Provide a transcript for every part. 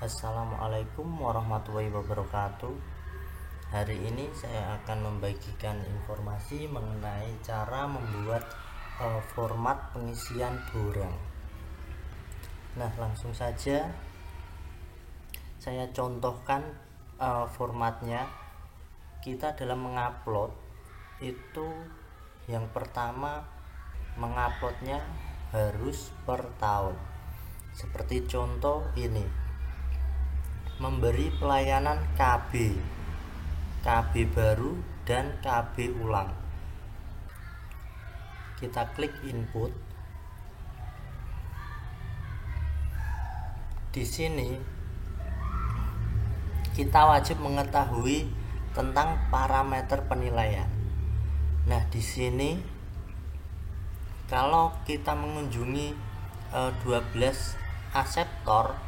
Assalamualaikum warahmatullahi wabarakatuh. Hari ini saya akan membagikan informasi mengenai cara membuat format pengisian borang. Nah, langsung saja saya contohkan formatnya. Kita dalam mengupload itu yang pertama menguploadnya harus per tahun. Seperti contoh ini, memberi pelayanan KB baru dan KB ulang. Kita klik input. Di sini kita wajib mengetahui tentang parameter penilaian. Nah, di sini kalau kita mengunjungi 12 aseptor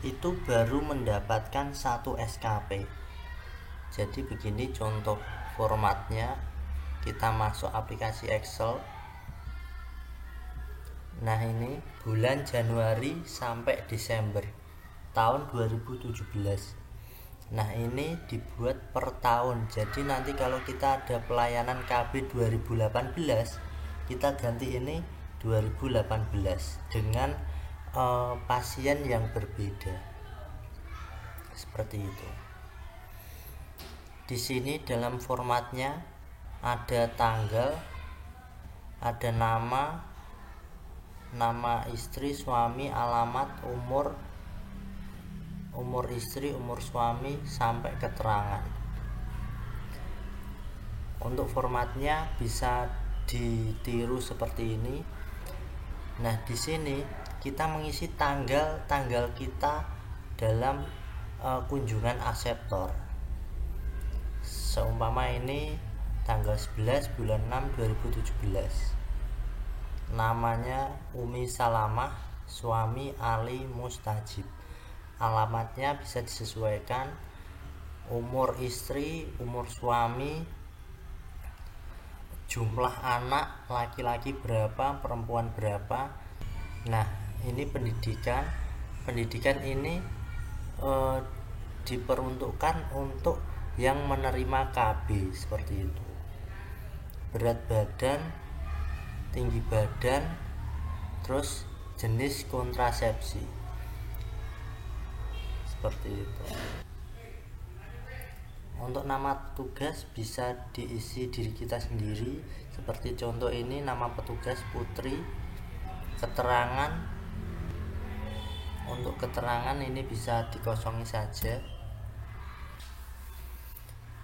itu baru mendapatkan 1 SKP. Jadi begini contoh formatnya. Kita masuk aplikasi Excel. Nah, ini bulan Januari sampai Desember tahun 2017. Nah, ini dibuat per tahun. Jadi nanti kalau kita ada pelayanan KB 2018, kita ganti ini 2018 dengan pasien yang berbeda. Seperti itu. Di sini dalam formatnya ada tanggal, ada nama istri, suami, alamat, umur istri, umur suami, sampai keterangan. Untuk formatnya bisa ditiru seperti ini. Nah, di sini kita mengisi tanggal kita dalam kunjungan aseptor. Seumpama ini tanggal 11 bulan 6 2017. Namanya Umi Salamah, suami Ali Mustajib. Alamatnya bisa disesuaikan, umur istri, umur suami, jumlah anak, laki-laki berapa, perempuan berapa. Nah, ini pendidikan ini diperuntukkan untuk yang menerima KB, seperti itu. Berat badan, tinggi badan, terus jenis kontrasepsi, seperti itu. Untuk nama petugas bisa diisi diri kita sendiri, seperti contoh ini, nama petugas Putri. Keterangan, untuk keterangan ini bisa dikosongi saja.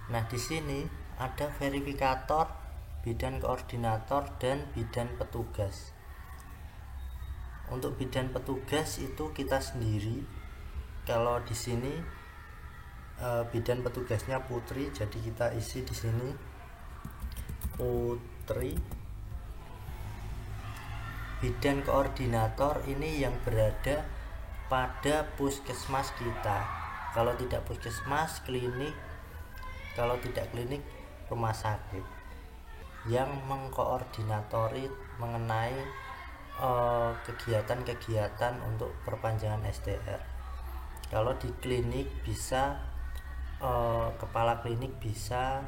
Nah, di sini ada verifikator, bidan koordinator, dan bidan petugas. Untuk bidan petugas itu kita sendiri. Kalau di sini bidan petugasnya Putri, jadi kita isi di sini Putri. Bidan koordinator ini yang berada pada puskesmas kita. Kalau tidak puskesmas, klinik. Kalau tidak klinik, rumah sakit, yang mengkoordinatori mengenai kegiatan-kegiatan untuk perpanjangan SDR. Kalau di klinik bisa kepala klinik bisa,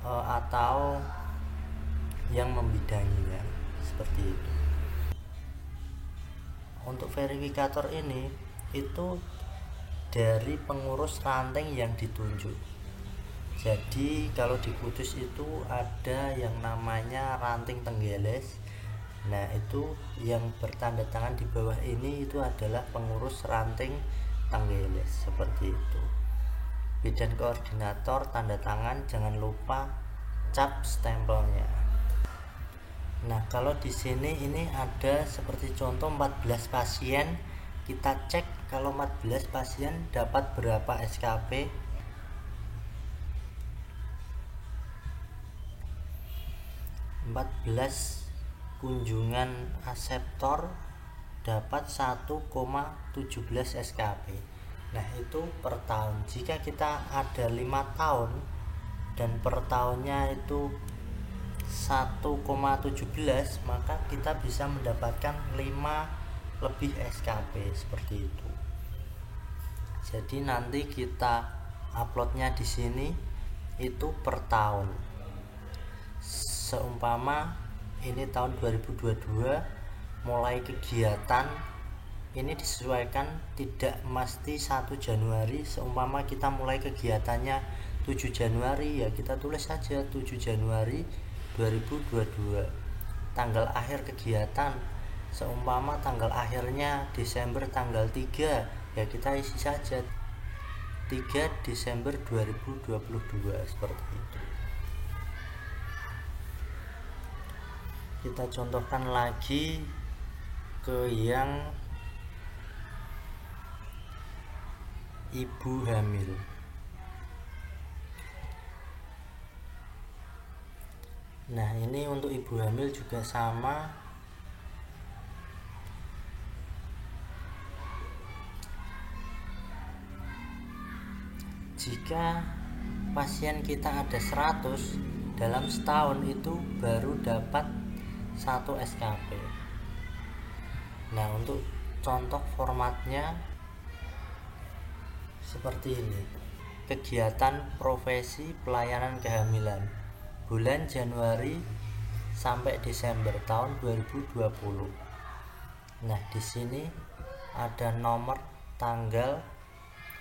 atau yang membidanginya, seperti itu. Untuk verifikator ini itu dari pengurus ranting yang ditunjuk. Jadi kalau di Kudus itu ada yang namanya ranting Tenggeles. Nah, itu yang bertanda tangan di bawah ini itu adalah pengurus ranting Tenggeles, seperti itu. Bidan koordinator, tanda tangan, jangan lupa cap stempelnya. Nah, kalau di sini ini ada seperti contoh 14 pasien. Kita cek kalau 14 pasien dapat berapa SKP. 14 kunjungan aseptor dapat 1,17 SKP. Nah, itu per tahun. Jika kita ada 5 tahun dan per tahunnya itu 1,17, maka kita bisa mendapatkan 5 lebih SKP, seperti itu. Jadi nanti kita uploadnya di sini itu per tahun. Seumpama ini tahun 2022 mulai kegiatan ini disesuaikan, tidak mesti 1 Januari. Seumpama kita mulai kegiatannya 7 Januari, ya kita tulis saja 7 Januari 2022. Tanggal akhir kegiatan seumpama tanggal akhirnya Desember tanggal 3, ya kita isi saja 3 Desember 2022 seperti itu. Kita contohkan lagi ke yang ibu hamil. Nah, ini untuk ibu hamil juga sama. Jika pasien kita ada 100, dalam setahun itu baru dapat 1 SKP. Nah, untuk contoh formatnya seperti ini. Kegiatan profesi pelayanan kehamilan bulan Januari sampai Desember tahun 2020. Nah, di sini ada nomor, tanggal,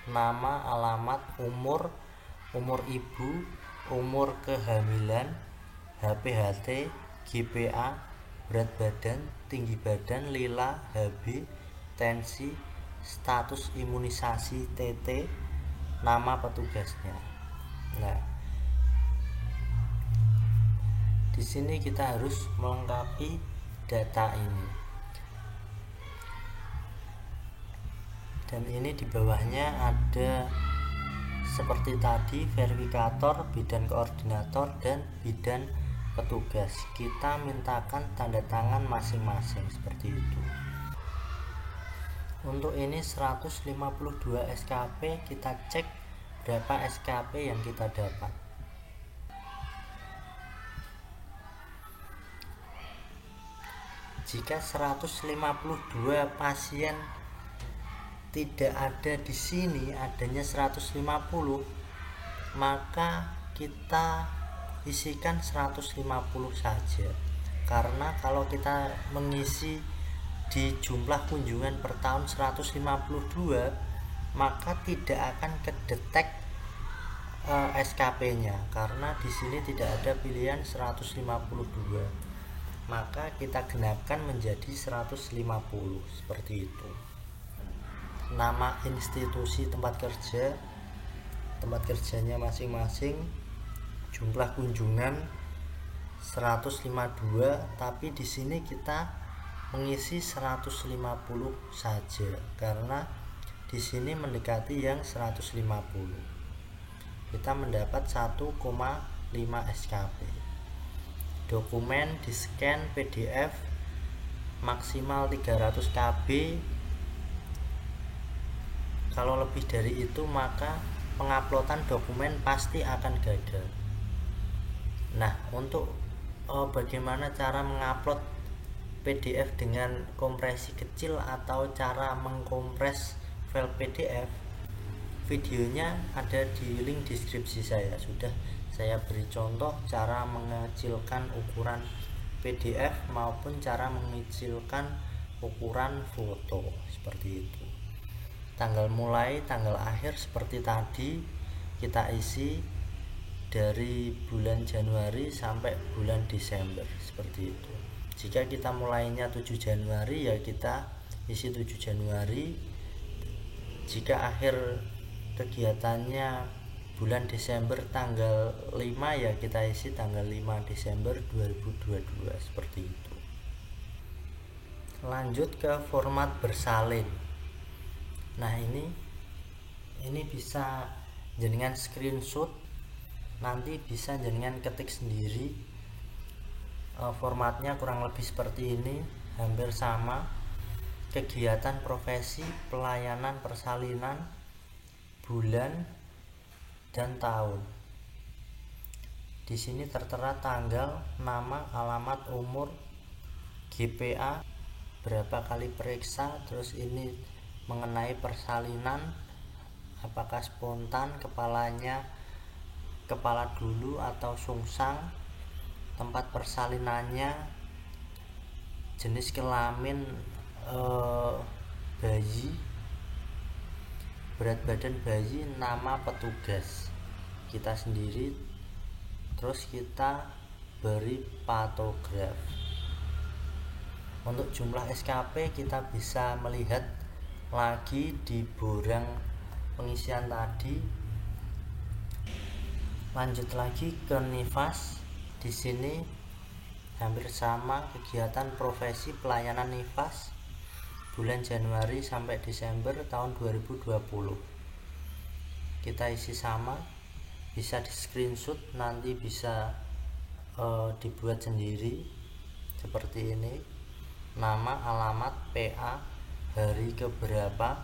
nama, alamat, umur ibu, umur kehamilan, HPHT, GPA, berat badan, tinggi badan, lila, HB, tensi, status imunisasi TT, nama petugasnya. Nah, di sini kita harus melengkapi data ini. Dan ini di bawahnya ada seperti tadi, verifikator, bidan koordinator, dan bidan petugas. Kita mintakan tanda tangan masing-masing seperti itu. Untuk ini 152 SKP, kita cek berapa SKP yang kita dapat. Jika 152 pasien tidak ada di sini, adanya 150, maka kita isikan 150 saja. Karena kalau kita mengisi di jumlah kunjungan per tahun 152, maka tidak akan kedetek SKP-nya, karena di sini tidak ada pilihan 152. Maka kita genapkan menjadi 150 seperti itu. Nama institusi tempat kerjanya masing-masing, jumlah kunjungan 152, tapi di sini kita mengisi 150 saja karena di sini mendekati yang 150. Kita mendapat 1,5 SKP. Dokumen di scan PDF maksimal 300 KB. Kalau lebih dari itu maka penguploadan dokumen pasti akan gagal. Nah, untuk bagaimana cara mengupload PDF dengan kompresi kecil atau cara mengkompres file PDF, videonya ada di link deskripsi saya. Sudah saya beri contoh cara mengecilkan ukuran PDF maupun cara mengecilkan ukuran foto seperti itu. Tanggal mulai, tanggal akhir seperti tadi kita isi dari bulan Januari sampai bulan Desember seperti itu. Jika kita mulainya 7 Januari, ya kita isi 7 Januari. Jika akhir kegiatannya bulan Desember tanggal 5, ya kita isi tanggal 5 Desember 2022 seperti itu. Lanjut ke format bersalin. Nah, ini bisa jenengan screenshot, nanti bisa jenengan ketik sendiri. Formatnya kurang lebih seperti ini, hampir sama. Kegiatan profesi pelayanan persalinan, bulan dan tahun. Di sini tertera tanggal, nama, alamat, umur, GPA, berapa kali periksa, terus ini mengenai persalinan, apakah spontan, kepala dulu atau sungsang, tempat persalinannya, jenis kelamin bayi, berat badan bayi, nama petugas kita sendiri, terus kita beri patograf. Untuk jumlah SKP kita bisa melihat lagi di borang pengisian tadi. Lanjut lagi ke NIFAS. Di sini hampir sama kegiatan profesi pelayanan NIFAS bulan Januari sampai Desember tahun 2020. Kita isi sama, bisa di screenshot, nanti bisa dibuat sendiri seperti ini: nama, alamat, PA, hari keberapa,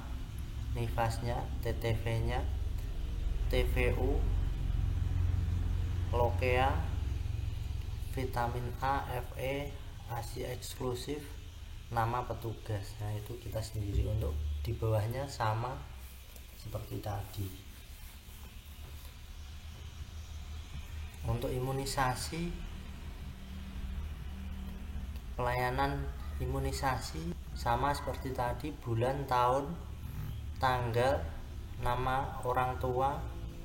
NIFASnya, TTV-nya, TVU, Lokea, vitamin A, Fe, ASI eksklusif, nama petugas. Nah, itu kita sendiri. Untuk di bawahnya sama seperti tadi. Untuk imunisasi, pelayanan imunisasi sama seperti tadi: bulan, tahun, tanggal, nama orang tua,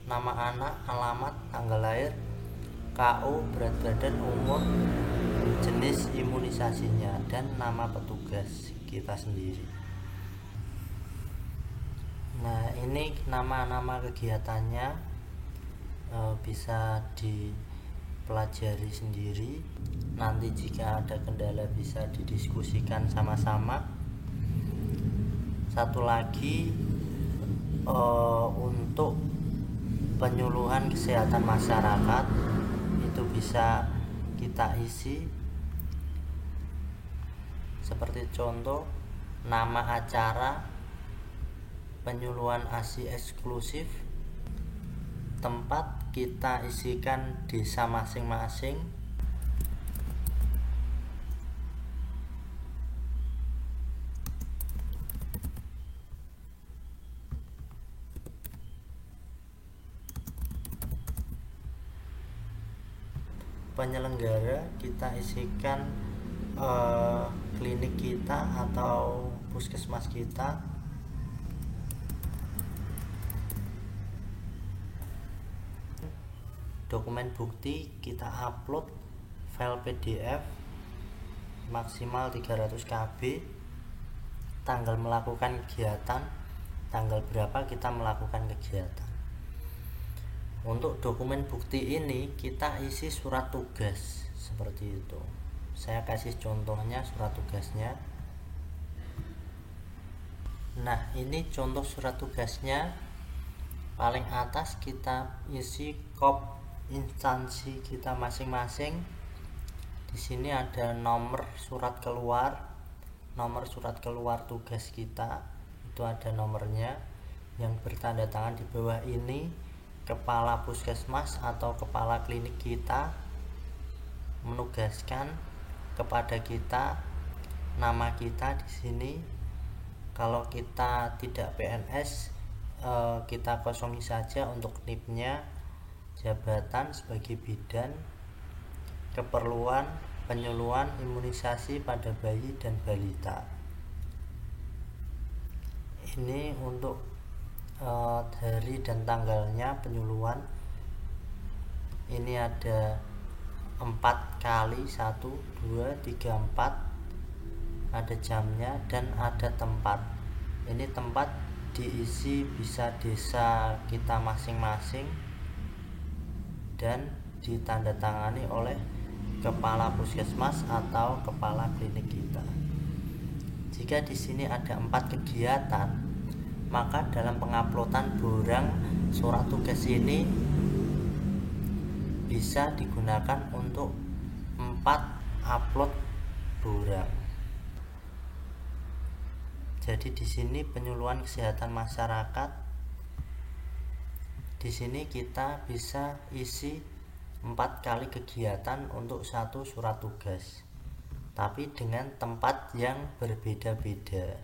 nama anak, alamat, tanggal lahir, KO, berat badan, umur, jenis imunisasinya, dan nama petugas kita sendiri. Nah, ini nama-nama kegiatannya, bisa dipelajari sendiri. Nanti jika ada kendala bisa didiskusikan sama-sama. Satu lagi, untuk penyuluhan kesehatan masyarakat itu bisa kita isi seperti contoh: nama acara, penyuluhan ASI eksklusif, tempat kita isikan desa masing-masing, penyelenggara kita isikan klinik kita atau puskesmas kita, dokumen bukti kita upload file PDF maksimal 300 KB, tanggal melakukan kegiatan, tanggal berapa kita melakukan kegiatan. Untuk dokumen bukti ini kita isi surat tugas seperti itu. Saya kasih contohnya surat tugasnya. Nah, ini contoh surat tugasnya. Paling atas kita isi kop instansi kita masing-masing. Di sini ada nomor surat keluar tugas kita, itu ada nomornya yang bertanda tangan di bawah ini. Kepala puskesmas atau kepala klinik kita menugaskan kepada kita, nama kita di sini. Kalau kita tidak PNS, kita kosongi saja untuk NIP-nya, jabatan sebagai bidan, keperluan penyuluhan imunisasi pada bayi dan balita. Ini untuk hari dan tanggalnya penyuluhan. Ini ada 4 kali, 1, 2, 3, 4, ada jamnya dan ada tempat. Ini tempat diisi bisa desa kita masing-masing dan ditandatangani oleh kepala puskesmas atau kepala klinik kita. Jika di sini ada 4 kegiatan, maka dalam penguploadan borang surat tugas ini bisa digunakan untuk 4 upload borang. Jadi di sini penyuluhan kesehatan masyarakat, di sini kita bisa isi 4 kali kegiatan untuk 1 surat tugas, tapi dengan tempat yang berbeda-beda.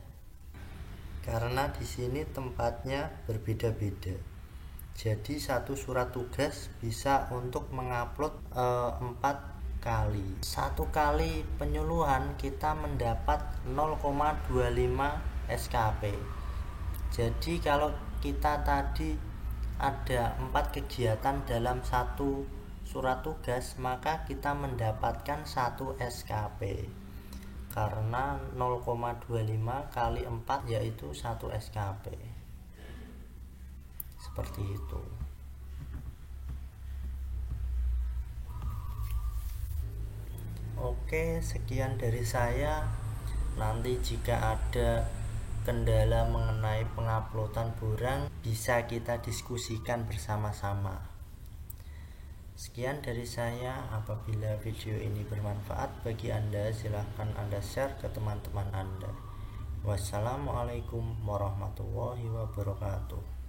karena di sini tempatnya berbeda-beda. Jadi satu surat tugas bisa untuk mengupload 4 kali. Satu kali penyuluhan kita mendapat 0,25 SKP. Jadi kalau kita tadi ada 4 kegiatan dalam satu surat tugas, maka kita mendapatkan 1 SKP. Karena 0,25 kali 4 yaitu 1 SKP. Seperti itu. Oke, sekian dari saya. Nanti jika ada kendala mengenai penguploadan Borang, bisa kita diskusikan bersama-sama. Sekian dari saya. Apabila video ini bermanfaat bagi Anda, silahkan Anda share ke teman-teman Anda. Wassalamualaikum warahmatullahi wabarakatuh.